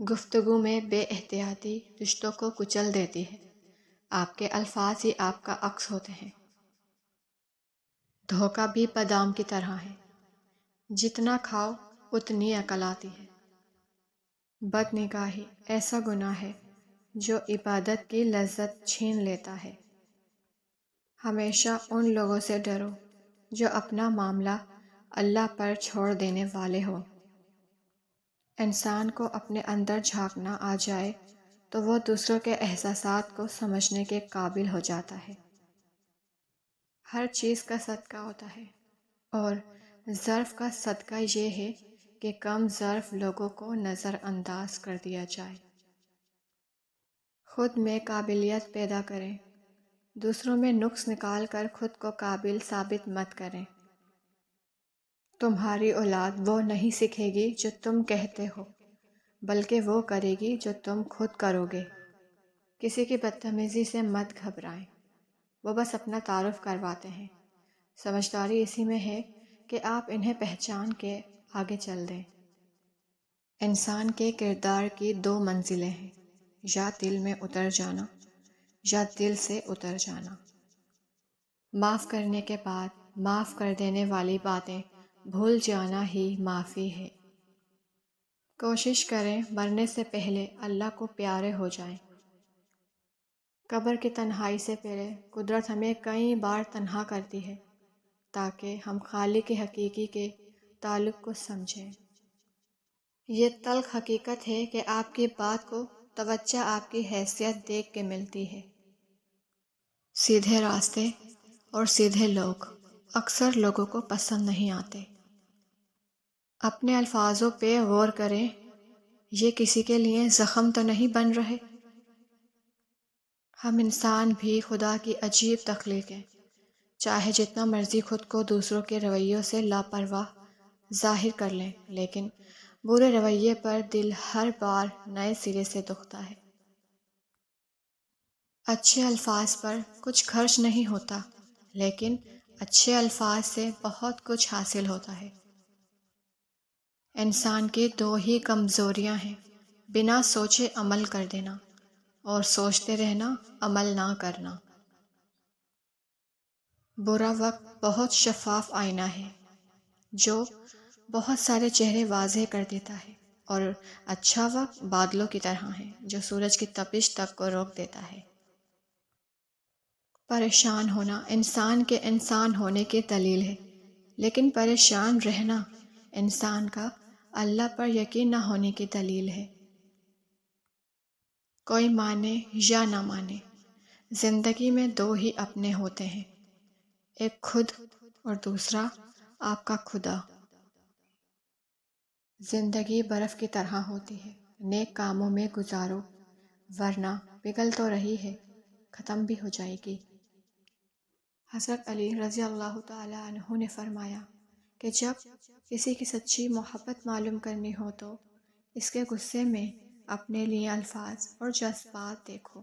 گفتگو میں بے احتیاطی رشتوں کو کچل دیتی ہے۔ آپ کے الفاظ ہی آپ کا عکس ہوتے ہیں۔ دھوکہ بھی بادام کی طرح ہے، جتنا کھاؤ اتنی عقل آتی ہے۔ بد نگاہی ایسا گناہ ہے جو عبادت کی لذت چھین لیتا ہے۔ ہمیشہ ان لوگوں سے ڈرو جو اپنا معاملہ اللہ پر چھوڑ دینے والے ہوں۔ انسان کو اپنے اندر جھانکنا آ جائے تو وہ دوسروں کے احساسات کو سمجھنے کے قابل ہو جاتا ہے۔ ہر چیز کا صدقہ ہوتا ہے، اور ظرف کا صدقہ یہ ہے کہ کم ظرف لوگوں کو نظر انداز کر دیا جائے۔ خود میں قابلیت پیدا کریں، دوسروں میں نقص نکال کر خود کو قابل ثابت مت کریں۔ تمہاری اولاد وہ نہیں سیکھے گی جو تم کہتے ہو، بلکہ وہ کرے گی جو تم خود کرو گے۔ کسی کی بدتمیزی سے مت گھبرائیں، وہ بس اپنا تعارف کرواتے ہیں۔ سمجھداری اسی میں ہے کہ آپ انہیں پہچان کے آگے چل دیں۔ انسان کے کردار کی دو منزلیں ہیں، یا دل میں اتر جانا یا دل سے اتر جانا۔ معاف کرنے کے بعد معاف کر دینے والی باتیں بھول جانا ہی معافی ہے۔ کوشش کریں مرنے سے پہلے اللہ کو پیارے ہو جائیں۔ قبر کی تنہائی سے پہلے قدرت ہمیں کئی بار تنہا کرتی ہے تاکہ ہم خالق حقیقی کے تعلق کو سمجھیں۔ یہ تلخ حقیقت ہے کہ آپ کی بات کو توجہ آپ کی حیثیت دیکھ کے ملتی ہے۔ سیدھے راستے اور سیدھے لوگ اکثر لوگوں کو پسند نہیں آتے۔ اپنے الفاظوں پہ غور کریں، یہ کسی کے لیے زخم تو نہیں بن رہے؟ ہم انسان بھی خدا کی عجیب تخلیق ہیں۔ چاہے جتنا مرضی خود کو دوسروں کے رویوں سے لاپرواہ ظاہر کر لیں، لیکن برے رویے پر دل ہر بار نئے سرے سے دکھتا ہے۔ اچھے الفاظ پر کچھ خرچ نہیں ہوتا، لیکن اچھے الفاظ سے بہت کچھ حاصل ہوتا ہے۔ انسان کی دو ہی کمزوریاں ہیں، بنا سوچے عمل کر دینا اور سوچتے رہنا عمل نہ کرنا۔ برا وقت بہت شفاف آئینہ ہے جو بہت سارے چہرے واضح کر دیتا ہے، اور اچھا وقت بادلوں کی طرح ہے جو سورج کی تپش تک کو روک دیتا ہے۔ پریشان ہونا انسان کے انسان ہونے کی دلیل ہے، لیکن پریشان رہنا انسان کا اللہ پر یقین نہ ہونے کی دلیل ہے۔ کوئی مانے یا نہ مانے، زندگی میں دو ہی اپنے ہوتے ہیں، ایک خود اور دوسرا آپ کا خدا۔ زندگی برف کی طرح ہوتی ہے، نیک کاموں میں گزارو ورنہ پگھل تو رہی ہے، ختم بھی ہو جائے گی۔ حضرت علی رضی اللہ تعالی عنہ نے فرمایا کہ جب کسی کی سچی محبت معلوم کرنی ہو تو اس کے غصے میں اپنے لیے الفاظ اور جذبات دیکھو۔